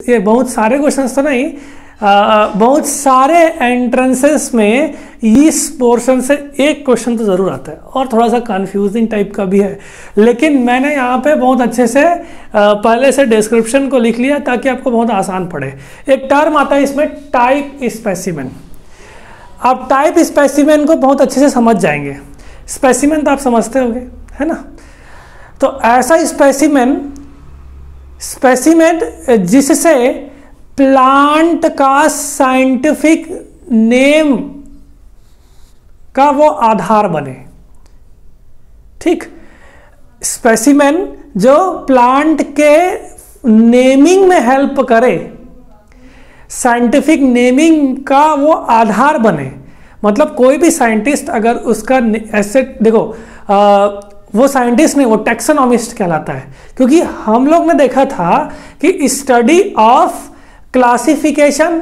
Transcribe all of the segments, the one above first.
ये बहुत सारे क्वेश्चंस तो नहीं, बहुत सारे एंट्रेंसेस में इस पोर्शन से एक क्वेश्चन तो ज़रूर आता है और थोड़ा सा कंफ्यूजिंग टाइप का भी है, लेकिन मैंने यहाँ पे बहुत अच्छे से पहले से डिस्क्रिप्शन को लिख लिया ताकि आपको बहुत आसान पड़े। एक टर्म आता है इसमें टाइप स्पेसिमेन। आप टाइप स्पेसिमेन को बहुत अच्छे से समझ जाएंगे। स्पेसिमेन तो आप समझते होंगे, है ना। तो ऐसा स्पेसिमेन जिससे प्लांट का साइंटिफिक नेम का वो आधार बने। ठीक, स्पेसिमेन जो प्लांट के नेमिंग में हेल्प करे, साइंटिफिक नेमिंग का वो आधार बने। मतलब कोई भी साइंटिस्ट अगर उसका ऐसे देखो, वो साइंटिस्ट नहीं, वो टैक्सोनॉमिस्ट कहलाता है। क्योंकि हम लोग ने देखा था कि स्टडी ऑफ क्लासिफिकेशन,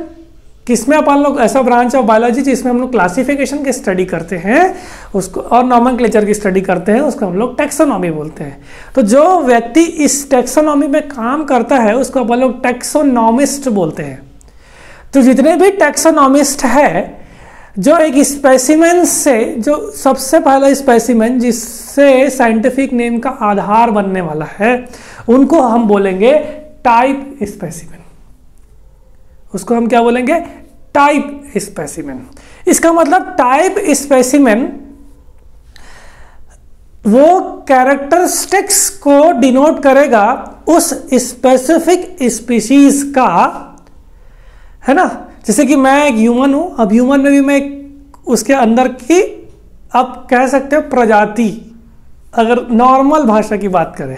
किसमें अपन लोग ऐसा ब्रांच ऑफ बायोलॉजी जिसमें हम लोग क्लासिफिकेशन की स्टडी करते हैं उसको, और नॉमेनक्लेचर की स्टडी करते हैं, उसको हम लोग टैक्सोनॉमी बोलते हैं। तो जो व्यक्ति इस टैक्सोनॉमी में काम करता है उसको अपन लोग टैक्सोनॉमिस्ट बोलते हैं। तो जितने भी टैक्सोनॉमिस्ट है, जो एक स्पेसिमेन से, जो सबसे पहला स्पेसिमेन जिससे साइंटिफिक नेम का आधार बनने वाला है, उनको हम बोलेंगे टाइप स्पेसिमेन। उसको हम क्या बोलेंगे? Type specimen. इसका मतलब टाइप स्पेसिमेन वो कैरेक्टरिस्टिक्स को डिनोट करेगा उस स्पेसिफिक स्पीशीज का, है ना। जैसे कि मैं एक ह्यूमन हूं, अब ह्यूमन में भी मैं उसके अंदर की, आप कह सकते हो प्रजाति, अगर नॉर्मल भाषा की बात करें,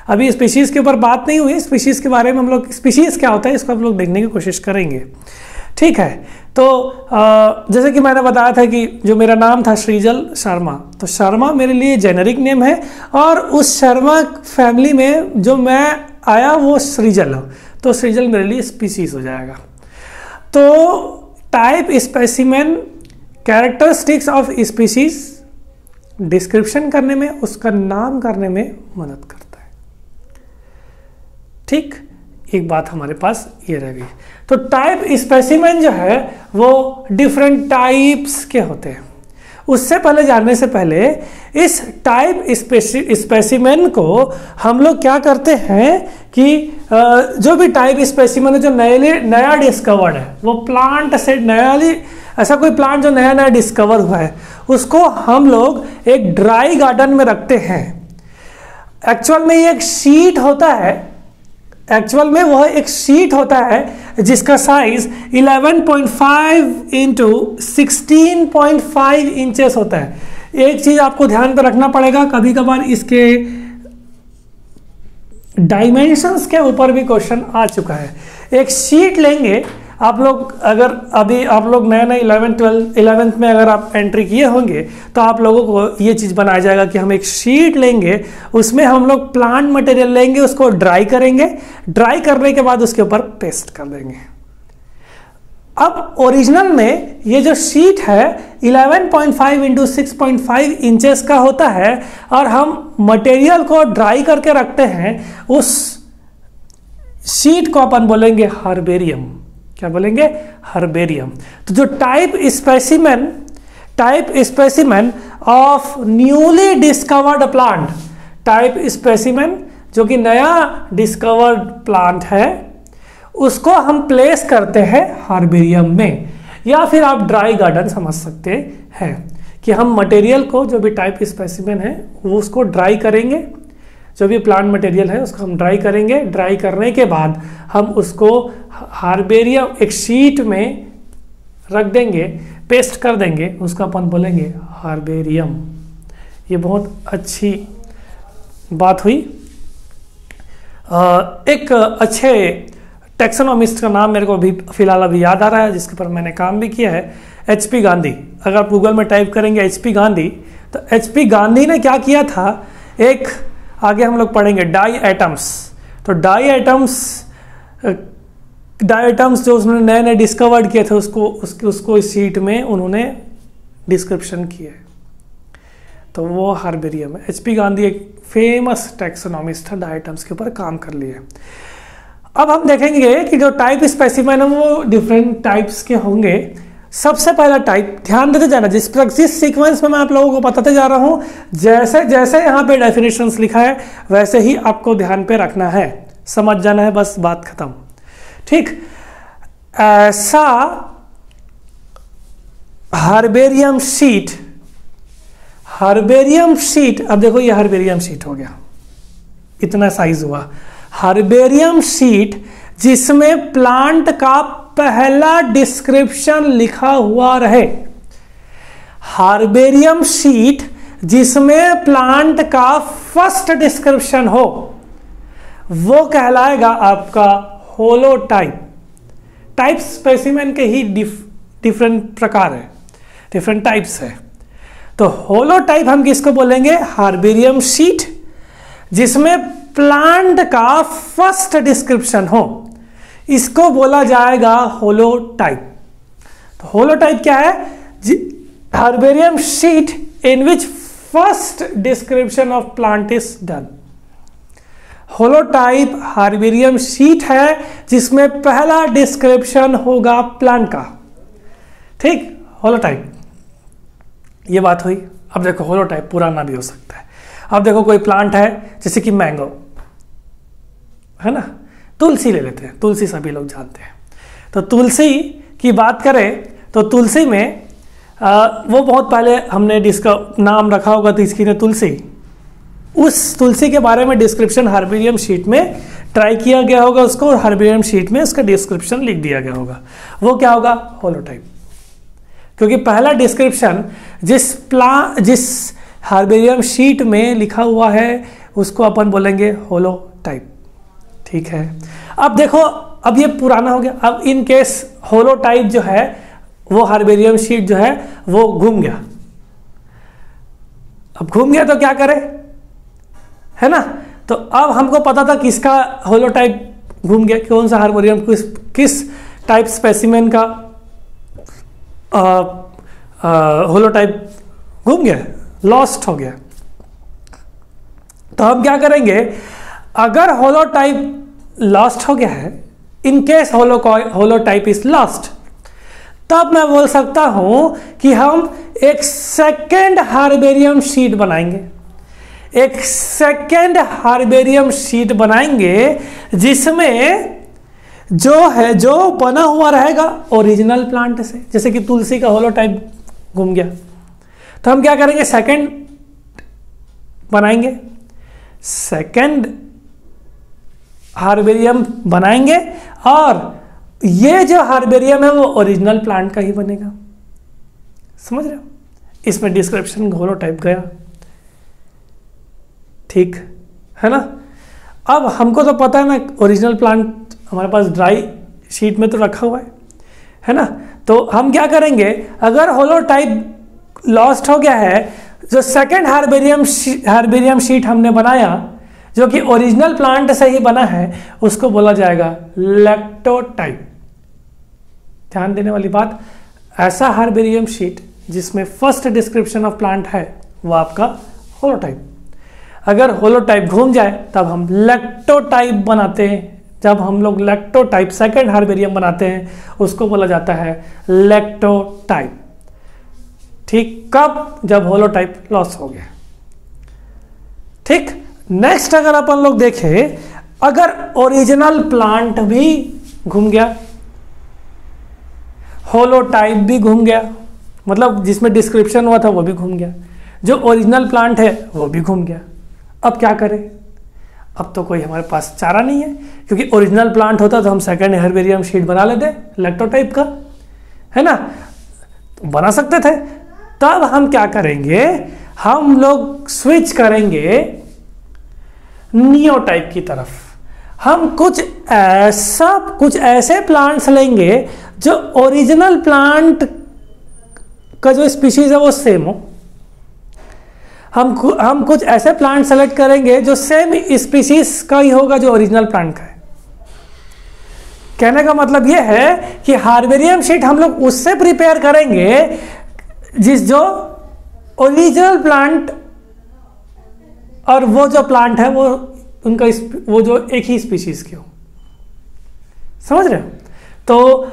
अभी स्पीशीज के ऊपर बात नहीं हुई, स्पीशीज के बारे में हम लोग, स्पीशीज क्या होता है इसको हम लोग देखने की कोशिश करेंगे। ठीक है, तो जैसे कि मैंने बताया था कि जो मेरा नाम था सृजल शर्मा, तो शर्मा मेरे लिए जेनेरिक नेम है, और उस शर्मा फैमिली में जो मैं आया वो सृजल, तो सृजल मेरे लिए स्पीशीज हो जाएगा। तो type specimen characteristics of species description करने में, उसका नाम करने में मदद करता है। ठीक, एक बात हमारे पास ये रह गई। तो टाइप स्पेसिमेन जो है वो डिफरेंट टाइप्स के होते हैं। उससे पहले जानने से पहले इस टाइप स्पेसिमेन को हम लोग क्या करते हैं कि जो भी टाइप स्पेसिमेन है जो नया डिस्कवर्ड है, वो प्लांट से नया, ऐसा कोई प्लांट जो नया नया डिस्कवर हुआ है, उसको हम लोग एक ड्राई गार्डन में रखते हैं। एक्चुअल में ये एक शीट होता है, एक्चुअल में वह एक शीट होता है जिसका साइज 11.5 इंटू 16.5 इंचेस होता है। एक चीज आपको ध्यान पर रखना पड़ेगा, कभी कभार इसके डायमेंशंस के ऊपर भी क्वेश्चन आ चुका है। एक शीट लेंगे आप लोग, अगर अभी आप लोग नए नए 11th में अगर आप एंट्री किए होंगे तो आप लोगों को ये चीज़ बनाया जाएगा कि हम एक शीट लेंगे, उसमें हम लोग प्लांट मटेरियल लेंगे, उसको ड्राई करेंगे, ड्राई करने के बाद उसके ऊपर पेस्ट कर देंगे। अब ओरिजिनल में ये जो शीट है 11.5 इंटू 6.5 इंचेस का होता है, और हम मटेरियल को ड्राई करके रखते हैं। उस शीट को अपन बोलेंगे हर्बेरियम। क्या बोलेंगे? हर्बेरियम। तो जो type specimen of newly discovered plant, type specimen जो कि नया डिस्कवर्ड प्लांट है, उसको हम प्लेस करते हैं हर्बेरियम में, या फिर आप ड्राई गार्डन समझ सकते हैं कि हम मटेरियल को, जो भी टाइप स्पेसिमेन है, वो उसको ड्राई करेंगे, जो भी प्लांट मटेरियल है उसको हम ड्राई करेंगे। ड्राई करने के बाद हम उसको हार्बेरियम एक शीट में रख देंगे, पेस्ट कर देंगे, उसका अपन बोलेंगे हार्बेरियम। ये बहुत अच्छी बात हुई। एक अच्छे टैक्सोनॉमिस्ट का नाम मेरे को अभी फिलहाल अभी याद आ रहा है, जिसके ऊपर मैंने काम भी किया है, HP गांधी। अगर आप गूगल में टाइप करेंगे HP गांधी, तो HP गांधी ने क्या किया था, एक आगे हम लोग पढ़ेंगे डाई एटम्स। तो डाई एटम्स जो उसने नए नए डिस्कवर्ड किए थे, उसको इस शीट में उन्होंने डिस्क्रिप्शन किए, तो वो हार्बेरियम है। HP गांधी एक फेमस टैक्सोनॉमिस्ट था, डाई एटम्स के ऊपर काम कर लिए। अब हम देखेंगे कि जो टाइप स्पेसिमेन है वो डिफरेंट टाइप्स के होंगे। सबसे पहला टाइप, ध्यान देते जाना, जिस सीक्वेंस में मैं आप लोगों को बताते जा रहा हूं, जैसे जैसे यहाँ पे डेफिनेशंस लिखा है वैसे ही आपको ध्यान पे रखना है, समझ जाना है, बस बात खत्म। ठीक, ऐसा हर्बेरियम शीट, अब देखो ये हर्बेरियम शीट हो गया, इतना साइज हुआ। हर्बेरियम शीट जिसमें प्लांट का पहला डिस्क्रिप्शन लिखा हुआ रहे, हर्बेरियम शीट जिसमें प्लांट का फर्स्ट डिस्क्रिप्शन हो, वो कहलाएगा आपका होलोटाइप। टाइप स्पेसिमेन के ही डिफरेंट प्रकार है, डिफरेंट टाइप्स है। तो होलोटाइप हम किसको बोलेंगे? हर्बेरियम शीट जिसमें प्लांट का फर्स्ट डिस्क्रिप्शन हो, इसको बोला जाएगा होलोटाइप। तो होलोटाइप क्या है? Herbarium sheet in which first description of plant is done. Holotype herbarium sheet है जिसमें पहला डिस्क्रिप्शन होगा प्लांट का। ठीक, होलोटाइप, ये बात हुई। अब देखो होलोटाइप पुराना भी हो सकता है। अब देखो कोई प्लांट है जैसे कि मैंगो है ना, तुलसी ले लेते हैं, तुलसी सभी लोग जानते हैं। तो तुलसी की बात करें तो तुलसी में वो बहुत पहले हमने जिसका नाम रखा होगा तो इसकी ने तुलसी, उस तुलसी के बारे में डिस्क्रिप्शन हर्बेरियम शीट में ट्राई किया गया होगा उसको, और हर्बेरियम शीट में उसका डिस्क्रिप्शन लिख दिया गया होगा। वो क्या होगा? होलोटाइप। क्योंकि पहला डिस्क्रिप्शन जिस हर्बेरियम शीट में लिखा हुआ है उसको अपन बोलेंगे होलोटाइप। ठीक है, अब देखो, अब ये पुराना हो गया। अब इन केस होलोटाइप जो है वो हर्बेरियम शीट जो है वो घूम गया। अब घूम गया तो क्या करे, है ना? तो अब हमको पता था किसका होलोटाइप घूम गया, कौन सा हर्बेरियम किस टाइप स्पेसिमेन का होलोटाइप घूम गया, लॉस्ट हो गया। तो हम क्या करेंगे? अगर होलोटाइप लॉस्ट हो गया है, in case holotype is lost, तब मैं बोल सकता हूं कि हम एक सेकेंड हर्बेरियम शीट बनाएंगे। एक सेकेंड हर्बेरियम शीट बनाएंगे जिसमें जो बना हुआ रहेगा ओरिजिनल प्लांट से। जैसे कि तुलसी का होलोटाइप घूम गया, तो हम क्या करेंगे? सेकेंड बनाएंगे, सेकेंड हार्बेरियम बनाएंगे, और ये जो हार्बेरियम है वो ओरिजिनल प्लांट का ही बनेगा। समझ रहे हो? इसमें डिस्क्रिप्शन होलोटाइप गया। ठीक है ना? अब हमको तो पता है ना, ओरिजिनल प्लांट हमारे पास ड्राई शीट में तो रखा हुआ है ना? तो हम क्या करेंगे? अगर होलोटाइप लॉस्ट हो गया है, जो सेकेंड हार्बेरियम शीट हमने बनाया जो कि ओरिजिनल प्लांट से ही बना है, उसको बोला जाएगा लैक्टोटाइप। ध्यान देने वाली बात, ऐसा हार्बेरियम शीट जिसमें फर्स्ट डिस्क्रिप्शन ऑफ प्लांट है वो आपका होलोटाइप। अगर होलोटाइप घूम जाए तब हम लैक्टोटाइप बनाते हैं। जब हम लोग लैक्टोटाइप सेकेंड हार्बेरियम बनाते हैं उसको बोला जाता है लैक्टोटाइप। ठीक, कब? जब होलोटाइप लॉस हो गया। ठीक, नेक्स्ट अगर अपन लोग देखें, अगर ओरिजिनल प्लांट भी घूम गया, होलोटाइप भी घूम गया, मतलब जिसमें डिस्क्रिप्शन हुआ था वो भी घूम गया, जो ओरिजिनल प्लांट है वो भी घूम गया, अब क्या करें? अब तो कोई हमारे पास चारा नहीं है, क्योंकि ओरिजिनल प्लांट होता तो हम सेकेंड हर्बेरियम शीट बना लेते लैक्टोटाइप का, है ना? बना सकते थे। तब हम क्या करेंगे? हम लोग स्विच करेंगे नियोटाइप की तरफ। हम कुछ ऐसे प्लांट्स लेंगे जो ओरिजिनल प्लांट का जो स्पीशीज है वो सेम हो। हम कुछ ऐसे प्लांट सेलेक्ट करेंगे जो सेम स्पीशीज का ही होगा जो ओरिजिनल प्लांट का है। कहने का मतलब ये है कि हार्बेरियम शीट हम लोग उससे प्रिपेयर करेंगे जो ओरिजिनल प्लांट और वो जो प्लांट है वो जो एक ही स्पीशीज के हो। समझ रहे हो? तो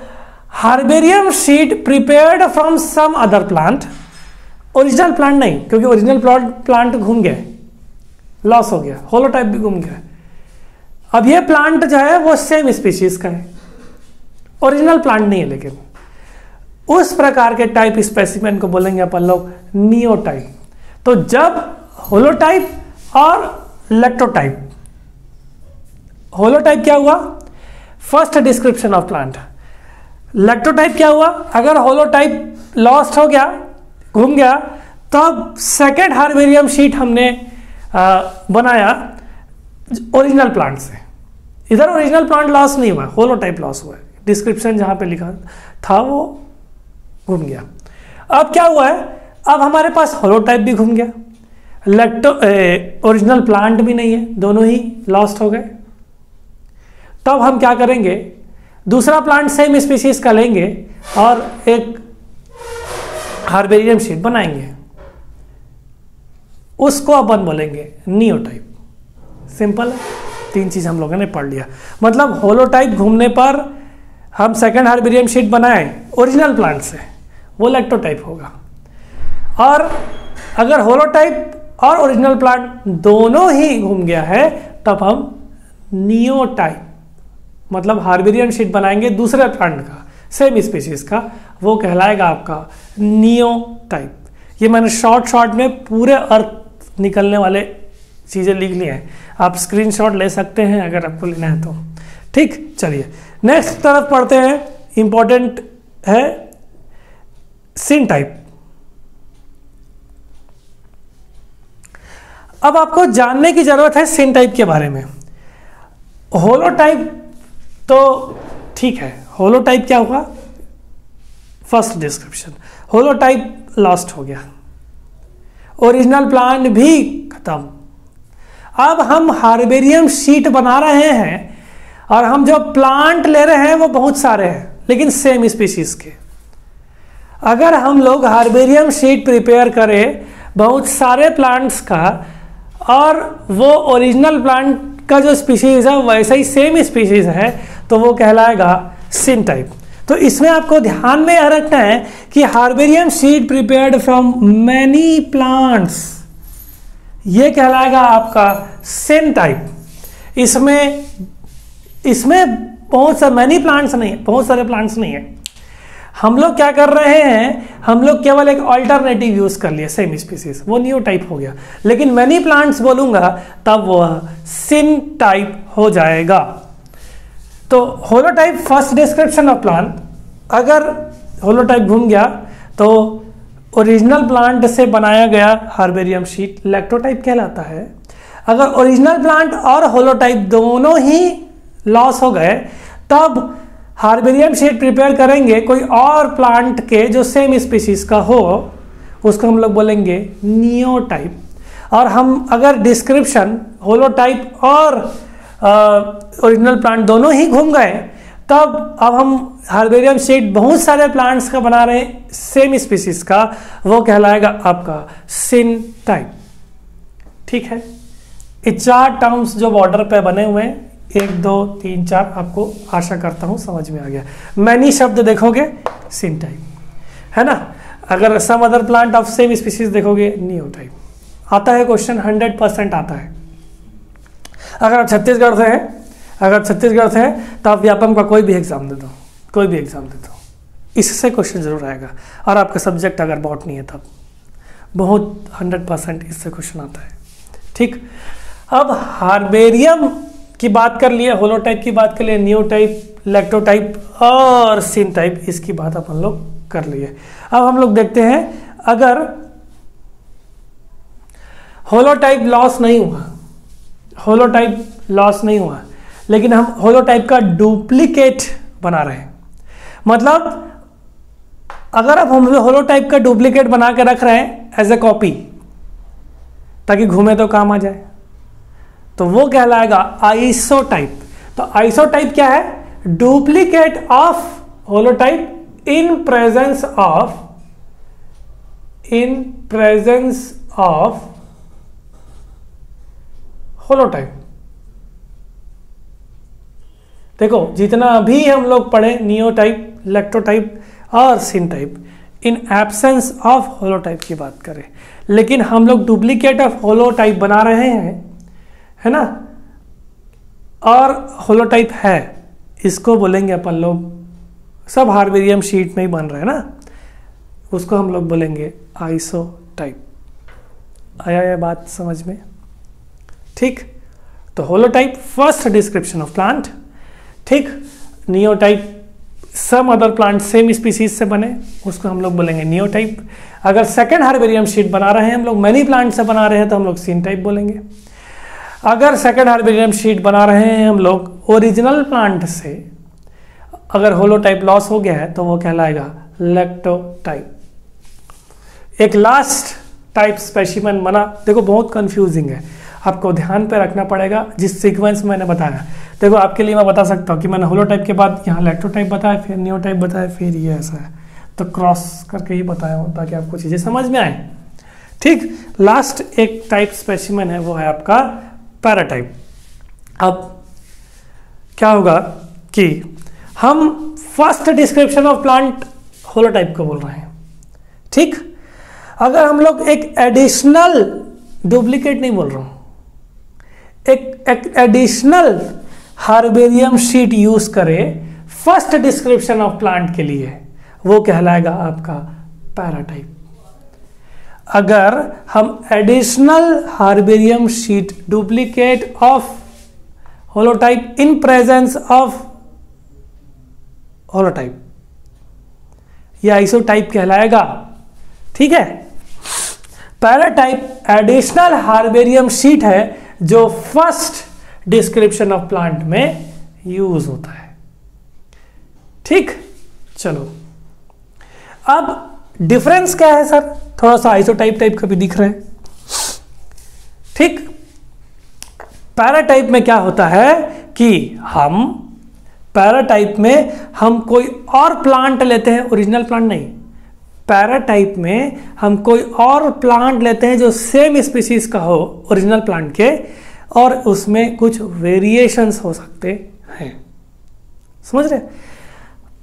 herbarium sheet prepared from some other plant, original plant नहीं, क्योंकि ओरिजिनल प्लांट घूम गया, लॉस हो गया, होलोटाइप भी घूम गया। अब ये प्लांट जो है वो सेम स्पीशीज का है, ओरिजिनल प्लांट नहीं है, लेकिन उस प्रकार के टाइप स्पेसिमेन को बोलेंगे अपन लोग नियोटाइप। तो जब होलोटाइप और इलेक्ट्रोटाइप, होलोटाइप क्या हुआ? First description of plant. Lectotype क्या हुआ? अगर होलोटाइप लॉस्ट हो गया, घूम गया, तब सेकेंड हार्बेरियम शीट हमने बनाया ओरिजिनल प्लांट से। इधर ओरिजिनल प्लांट लॉस नहीं हुआ, होलोटाइप लॉस हुआ है, डिस्क्रिप्शन जहां पे लिखा था वो घूम गया। अब क्या हुआ है? अब हमारे पास होलोटाइप भी घूम गया, ओरिजिनल प्लांट भी नहीं है, दोनों ही लॉस्ट हो गए। तब हम क्या करेंगे? दूसरा प्लांट सेम स्पीशीज का लेंगे और एक हार्बेरियम शीट बनाएंगे, उसको अपन बोलेंगे नियोटाइप। सिंपल है, तीन चीज हम लोगों ने पढ़ लिया। मतलब होलोटाइप घूमने पर हम सेकंड हार्बेरियम शीट बनाए ओरिजिनल प्लांट से, वो इलेक्ट्रोटाइप होगा। और अगर होलोटाइप और ओरिजिनल प्लांट दोनों ही घूम गया है, तब हम नियोटाइप, मतलब हार्बेरियम शीट बनाएंगे दूसरे प्लांट का, सेम स्पीशीज का, वो कहलाएगा आपका नियोटाइप। ये मैंने शॉर्ट में पूरे अर्थ निकलने वाले चीज़ें लिख ली हैं, आप स्क्रीनशॉट ले सकते हैं अगर आपको लेना है तो। ठीक, चलिए नेक्स्ट तरफ पढ़ते हैं। इंपॉर्टेंट है सिनटाइप। अब आपको जानने की जरूरत है सिनटाइप के बारे में। होलोटाइप तो ठीक है, होलोटाइप क्या हुआ? फर्स्ट डिस्क्रिप्शन, होलोटाइप लॉस्ट हो गया, ओरिजिनल प्लांट भी खत्म। अब हम हार्बेरियम शीट बना रहे हैं और हम जो प्लांट ले रहे हैं वो बहुत सारे हैं, लेकिन सेम स्पीशीज के। अगर हम लोग हार्बेरियम शीट प्रिपेयर करें बहुत सारे प्लांट्स का, और वो ओरिजिनल प्लांट का जो स्पीशीज है वैसा ही सेम स्पीशीज है, तो वो कहलाएगा सिनटाइप। तो इसमें आपको ध्यान में यह रखना है कि herbarium sheet prepared from many plants, ये कहलाएगा आपका सिनटाइप। इसमें बहुत सारे मैनी प्लांट्स नहीं है, बहुत सारे प्लांट्स नहीं है। हम लोग क्या कर रहे हैं? हम लोग केवल एक ऑल्टरनेटिव यूज कर लिया, सेम स्पीसीज, वो नियोटाइप हो गया। लेकिन मैनी प्लांट्स बोलूंगा तब वह सिनटाइप हो जाएगा। तो holotype first description of plant, अगर होलोटाइप घूम गया तो ओरिजिनल प्लांट से बनाया गया हार्बेरियम शीट इलेक्ट्रोटाइप कहलाता है। अगर ओरिजिनल प्लांट और होलोटाइप दोनों ही लॉस हो गए, तब हार्बेरियम शीट प्रिपेयर करेंगे कोई और प्लांट के जो सेम स्पीशीज का हो, उसको हम लोग बोलेंगे नियोटाइप। और हम अगर डिस्क्रिप्शन होलोटाइप और ओरिजिनल प्लांट दोनों ही घूम गए, तब अब हम हार्बेरियम शीट बहुत सारे प्लांट्स का बना रहे हैं सेम स्पीशीज का, वो कहलाएगा आपका सिनटाइप। ठीक है, ये चार टर्म्स जो बॉर्डर पे बने हुए हैं, 1 2 3 4, आपको आशा करता हूं समझ में आ गया। मैनी शब्द देखोगे सिनटाइप है ना। अगर some other plant of same species देखोगे नियोटाइप। आता है क्वेश्चन, 100% आता है। अगर आप छत्तीसगढ़ से हैं तो आप व्यापम का कोई भी एग्जाम दे दो, कोई भी एग्जाम दे दो, इससे क्वेश्चन जरूर आएगा। और आपका सब्जेक्ट अगर बॉटनी है तब बहुत 100% इससे क्वेश्चन आता है। ठीक, अब हार्बेरियम की बात कर लिए, होलोटाइप की बात कर लिए, नियोटाइप, इलेक्ट्रोटाइप और सिनटाइप, इसकी बात अपन लोग कर लिए। अब हम लोग देखते हैं, अगर होलोटाइप लॉस नहीं हुआ, लेकिन हम होलोटाइप का डुप्लीकेट बना रहे हैं। मतलब अगर अब हम होलोटाइप का डुप्लीकेट बना के रख रहे हैं एज ए कॉपी, ताकि घूमे तो काम आ जाए, तो वो कहलाएगा आइसोटाइप। तो आइसोटाइप क्या है? Duplicate of holotype in presence of holotype. देखो जितना भी हम लोग पढ़े नियोटाइप, इलेक्ट्रोटाइप और syntype, in absence of holotype की बात करें, लेकिन हम लोग डुप्लीकेट ऑफ होलोटाइप बना रहे हैं, है ना, और होलोटाइप है, इसको बोलेंगे अपन लोग, सब हार्बेरियम शीट में ही बन रहे हैं ना, उसको हम लोग बोलेंगे आइसोटाइप। आया ये बात समझ में? ठीक, तो holotype first description of plant, ठीक। Neotype some other plant same species से बने, उसको हम लोग बोलेंगे नियोटाइप। अगर सेकंड हार्बेरियम शीट बना रहे हैं हम लोग, मैनी प्लांट से बना रहे हैं, तो हम लोग सिनटाइप बोलेंगे। अगर सेकंड हार्बेरियम शीट बना रहे हैं हम लोग ओरिजिनल प्लांट से, अगर होलोटाइप लॉस हो गया है तो वो कहलाएगा लैक्टोटाइप। एक लास्ट टाइप स्पेसिमेन बना, देखो बहुत कंफ्यूजिंग है, आपको ध्यान पे रखना पड़ेगा जिस सीक्वेंस मैंने बताया। देखो आपके लिए मैं बता सकता हूँ कि मैंने होलोटाइप के बाद यहाँ लैक्टोटाइप बताया, फिर नियोटाइप बताया, फिर ये ऐसा है, तो क्रॉस करके ही बताया हूँ ताकि आपको चीज़ें समझ में आए। ठीक, लास्ट एक टाइप स्पेसिमेन है, वो है आपका पैराटाइप। अब क्या होगा कि हम first description of plant holotype को बोल रहे हैं, ठीक। अगर हम लोग एक एडिशनल, डुप्लीकेट नहीं बोल रहा हूं, एक एडिशनल हार्बेरियम शीट यूज करें फर्स्ट डिस्क्रिप्शन ऑफ प्लांट के लिए, वो कहलाएगा आपका पैराटाइप। अगर हम additional herbarium sheet duplicate of holotype in presence of holotype, यह आइसोटाइप कहलाएगा, ठीक है। पैराटाइप एडिशनल हार्बेरियम शीट है जो फर्स्ट डिस्क्रिप्शन ऑफ प्लांट में यूज होता है, ठीक। चलो अब डिफरेंस क्या है सर, थोड़ा सा आइसोटाइप टाइप का भी दिख रहा है, ठीक। पैराटाइप में क्या होता है कि हम पैराटाइप में हम कोई और प्लांट लेते हैं, ओरिजिनल प्लांट नहीं, पैराटाइप में हम कोई और प्लांट लेते हैं जो सेम स्पीसीज का हो ओरिजिनल प्लांट के, और उसमें कुछ वेरिएशंस हो सकते हैं, समझ रहे।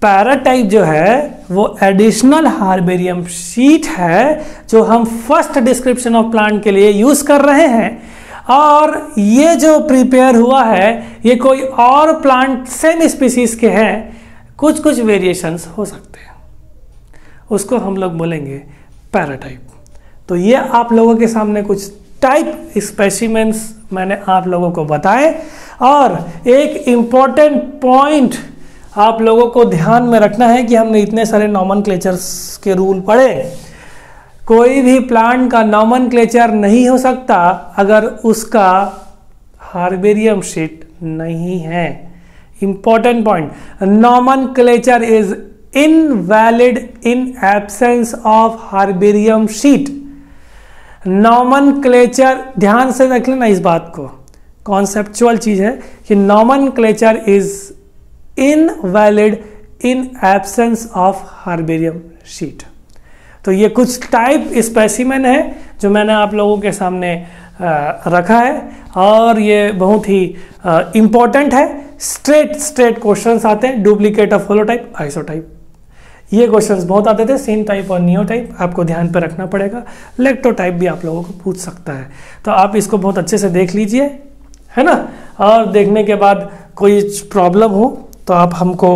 पैराटाइप जो है वो एडिशनल हार्बेरियम शीट है जो हम फर्स्ट डिस्क्रिप्शन ऑफ प्लांट के लिए यूज कर रहे हैं, और ये जो प्रिपेयर हुआ है ये कोई और प्लांट सेम स्पीसीज के हैं, कुछ कुछ वेरिएशंस हो सकते हैं, उसको हम लोग बोलेंगे पैराटाइप। तो ये आप लोगों के सामने कुछ टाइप स्पेसिमेंस मैंने आप लोगों को बताए, और एक इम्पॉर्टेंट पॉइंट आप लोगों को ध्यान में रखना है कि हमने इतने सारे नॉमेनक्लेचर्स के रूल पढ़े, कोई भी प्लांट का नॉमेनक्लेचर नहीं हो सकता अगर उसका हार्बेरियम शीट नहीं है। Important point, nomenclature is invalid in absence of herbarium sheet. Nomenclature, ध्यान से रख लेना इस बात को, कॉन्सेप्चुअल चीज है कि nomenclature is invalid in absence of herbarium sheet. तो ये कुछ टाइप स्पेसिमेन है जो मैंने आप लोगों के सामने रखा है, और ये बहुत ही इम्पोर्टेंट है। स्ट्रेट क्वेश्चंस आते हैं, डुप्लीकेट ऑफ होलोटाइप, आइसोटाइप, ये क्वेश्चंस बहुत आते थे। सिन टाइप और नियो टाइप आपको ध्यान पर रखना पड़ेगा। इलेक्ट्रोटाइप भी आप लोगों को पूछ सकता है, तो आप इसको बहुत अच्छे से देख लीजिए, है ना। और देखने के बाद कोई प्रॉब्लम हो तो आप हमको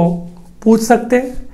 पूछ सकते हैं।